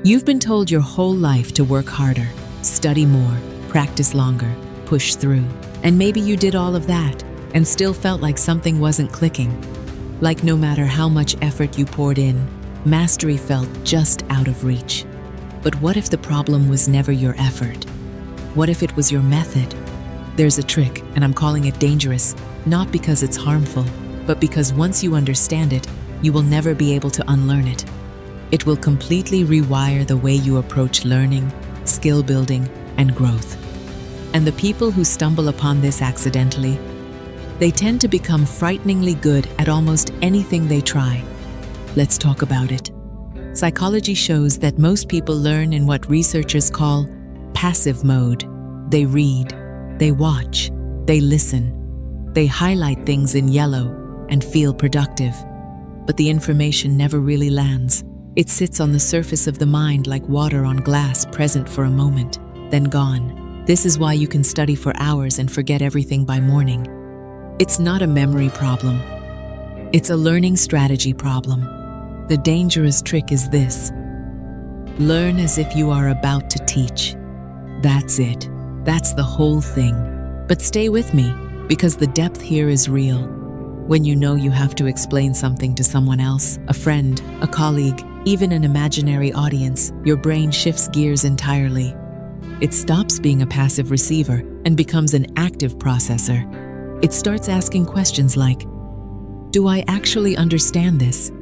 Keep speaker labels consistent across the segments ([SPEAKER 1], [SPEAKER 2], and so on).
[SPEAKER 1] You've been told your whole life to work harder, study more, practice longer, push through. And maybe you did all of that and still felt like something wasn't clicking. Like no matter how much effort you poured in, mastery felt just out of reach. But what if the problem was never your effort? What if it was your method? There's a trick, and I'm calling it dangerous, not because it's harmful, but because once you understand it, you will never be able to unlearn it. It will completely rewire the way you approach learning, skill building, and growth. And the people who stumble upon this accidentally, they tend to become frighteningly good at almost anything they try. Let's talk about it. Psychology shows that most people learn in what researchers call passive mode. They read, they watch, they listen, they highlight things in yellow and feel productive. But the information never really lands. It sits on the surface of the mind like water on glass, present for a moment, then gone. This is why you can study for hours and forget everything by morning. It's not a memory problem. It's a learning strategy problem. The dangerous trick is this: learn as if you are about to teach. That's it. That's the whole thing. But stay with me, because the depth here is real. When you know you have to explain something to someone else, a friend, a colleague, even an imaginary audience, your brain shifts gears entirely. It stops being a passive receiver and becomes an active processor. It starts asking questions like, do I actually understand this?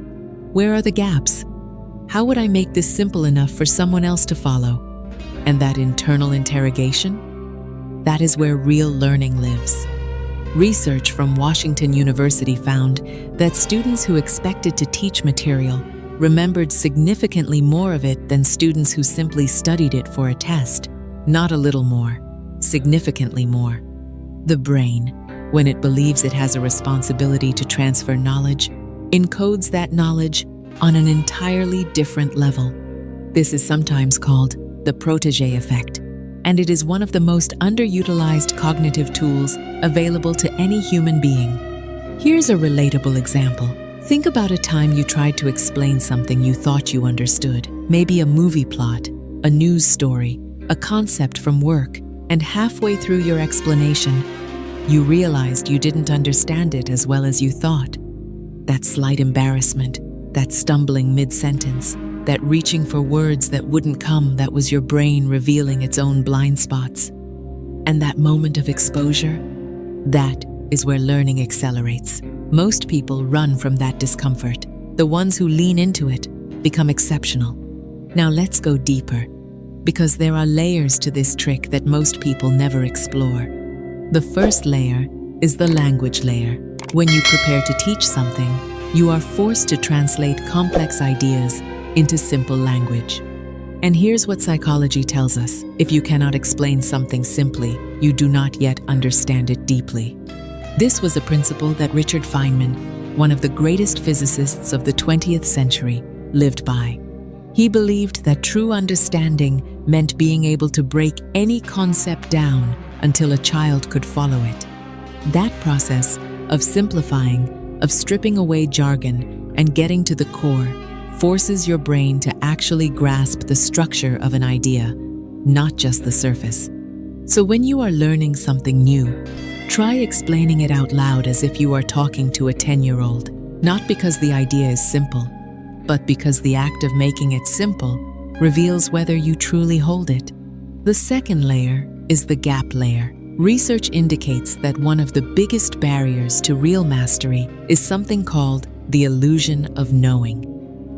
[SPEAKER 1] Where are the gaps? How would I make this simple enough for someone else to follow? And that internal interrogation? That is where real learning lives. Research from Washington University found that students who expected to teach material remembered significantly more of it than students who simply studied it for a test. Not a little more, significantly more. The brain, when it believes it has a responsibility to transfer knowledge, encodes that knowledge on an entirely different level. This is sometimes called the Protégé Effect, and it is one of the most underutilized cognitive tools available to any human being. Here's a relatable example. Think about a time you tried to explain something you thought you understood, maybe a movie plot, a news story, a concept from work, and halfway through your explanation, you realized you didn't understand it as well as you thought. That slight embarrassment, that stumbling mid-sentence, that reaching for words that wouldn't come, that was your brain revealing its own blind spots. And that moment of exposure, that is where learning accelerates. Most people run from that discomfort. The ones who lean into it become exceptional. Now let's go deeper, because there are layers to this trick that most people never explore. The first layer is the language layer. When you prepare to teach something, you are forced to translate complex ideas into simple language. And here's what psychology tells us: if you cannot explain something simply, you do not yet understand it deeply. This was a principle that Richard Feynman, one of the greatest physicists of the 20th century, lived by. He believed that true understanding meant being able to break any concept down until a child could follow it. That process of simplifying, of stripping away jargon and getting to the core, forces your brain to actually grasp the structure of an idea, not just the surface. So when you are learning something new, try explaining it out loud as if you are talking to a 10-year-old, not because the idea is simple, but because the act of making it simple reveals whether you truly hold it. The second layer is the gap layer. Research indicates that one of the biggest barriers to real mastery is something called the illusion of knowing.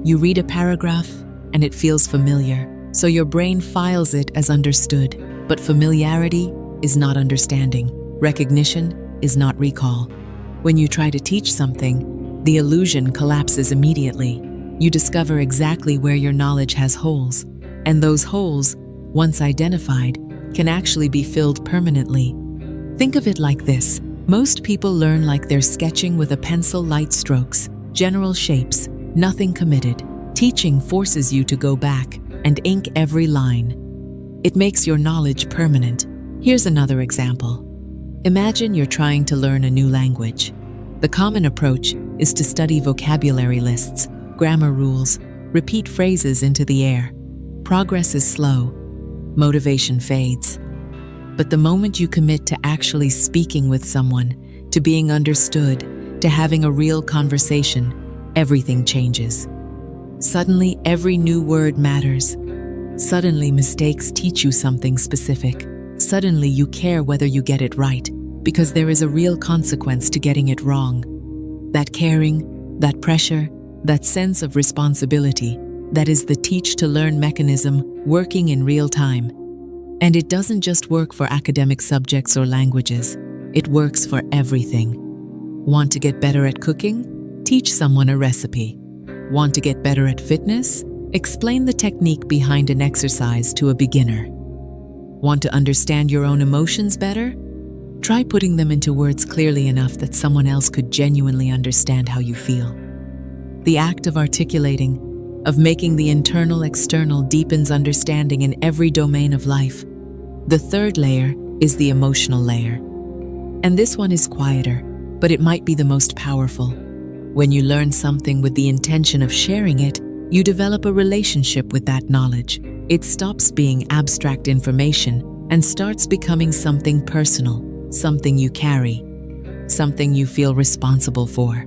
[SPEAKER 1] You read a paragraph and it feels familiar, so your brain files it as understood. But familiarity is not understanding. Recognition is not recall. When you try to teach something, the illusion collapses immediately. You discover exactly where your knowledge has holes, and those holes, once identified, can actually be filled permanently. Think of it like this. Most people learn like they're sketching with a pencil, light strokes, general shapes, nothing committed. Teaching forces you to go back and ink every line. It makes your knowledge permanent. Here's another example. Imagine you're trying to learn a new language. The common approach is to study vocabulary lists, grammar rules, repeat phrases into the air. Progress is slow, motivation fades. But the moment you commit to actually speaking with someone, to being understood, to having a real conversation, everything changes. Suddenly, every new word matters. Suddenly, mistakes teach you something specific. Suddenly, you care whether you get it right, because there is a real consequence to getting it wrong. That caring, that pressure, that sense of responsibility, that is the teach-to-learn mechanism working in real time. And it doesn't just work for academic subjects or languages. It works for everything. Want to get better at cooking? Teach someone a recipe. Want to get better at fitness? Explain the technique behind an exercise to a beginner. Want to understand your own emotions better? Try putting them into words clearly enough that someone else could genuinely understand how you feel. The act of articulating, of making the internal external, deepens understanding in every domain of life. The third layer is the emotional layer. And this one is quieter, but it might be the most powerful. When you learn something with the intention of sharing it, you develop a relationship with that knowledge. It stops being abstract information and starts becoming something personal, something you carry, something you feel responsible for.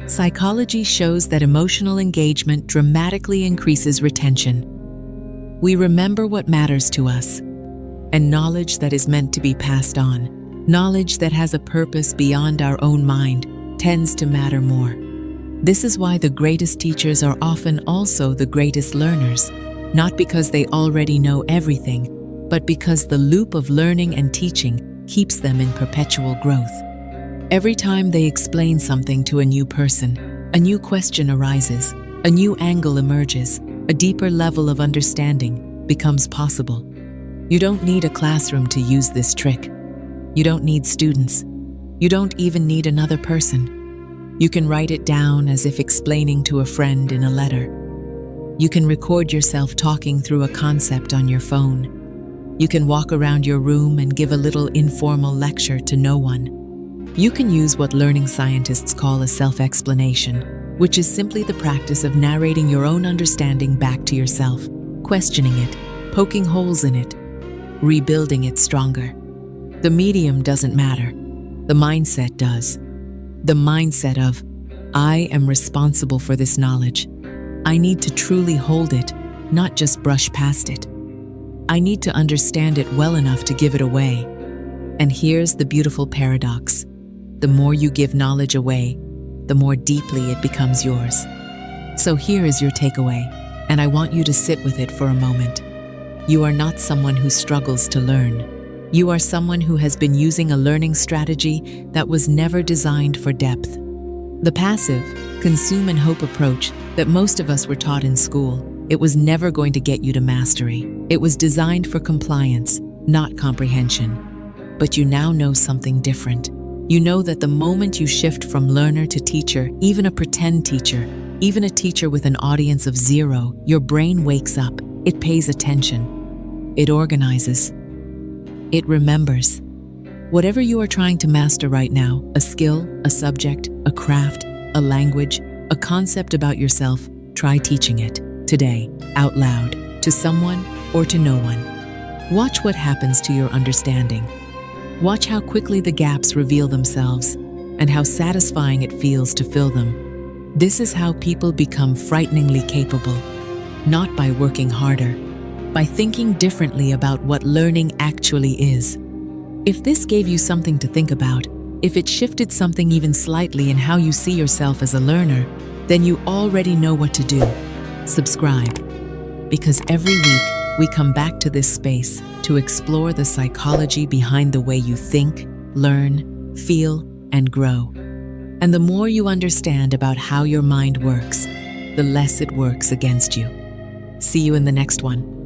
[SPEAKER 1] Psychology shows that emotional engagement dramatically increases retention. We remember what matters to us, and knowledge that is meant to be passed on, knowledge that has a purpose beyond our own mind, tends to matter more. This is why the greatest teachers are often also the greatest learners, not because they already know everything, but because the loop of learning and teaching keeps them in perpetual growth. Every time they explain something to a new person, a new question arises, a new angle emerges, a deeper level of understanding becomes possible. You don't need a classroom to use this trick. You don't need students. You don't even need another person. You can write it down as if explaining to a friend in a letter. You can record yourself talking through a concept on your phone. You can walk around your room and give a little informal lecture to no one. You can use what learning scientists call a self-explanation, which is simply the practice of narrating your own understanding back to yourself, questioning it, poking holes in it, rebuilding it stronger. The medium doesn't matter. The mindset does. The mindset of, I am responsible for this knowledge. I need to truly hold it, not just brush past it. I need to understand it well enough to give it away. And here's the beautiful paradox. The more you give knowledge away, the more deeply it becomes yours. So here is your takeaway, and I want you to sit with it for a moment. You are not someone who struggles to learn. You are someone who has been using a learning strategy that was never designed for depth. The passive, consume and hope approach that most of us were taught in school, it was never going to get you to mastery. It was designed for compliance, not comprehension. But you now know something different. You know that the moment you shift from learner to teacher, even a pretend teacher, even a teacher with an audience of 0, your brain wakes up, it pays attention. It organizes. It remembers. Whatever you are trying to master right now, a skill, a subject, a craft, a language, a concept about yourself, try teaching it, today, out loud, to someone or to no one. Watch what happens to your understanding. Watch how quickly the gaps reveal themselves and how satisfying it feels to fill them. This is how people become frighteningly capable, not by working harder, by thinking differently about what learning actually is. If this gave you something to think about, if it shifted something even slightly in how you see yourself as a learner, then you already know what to do. Subscribe. Because every week, we come back to this space to explore the psychology behind the way you think, learn, feel, and grow. And the more you understand about how your mind works, the less it works against you. See you in the next one.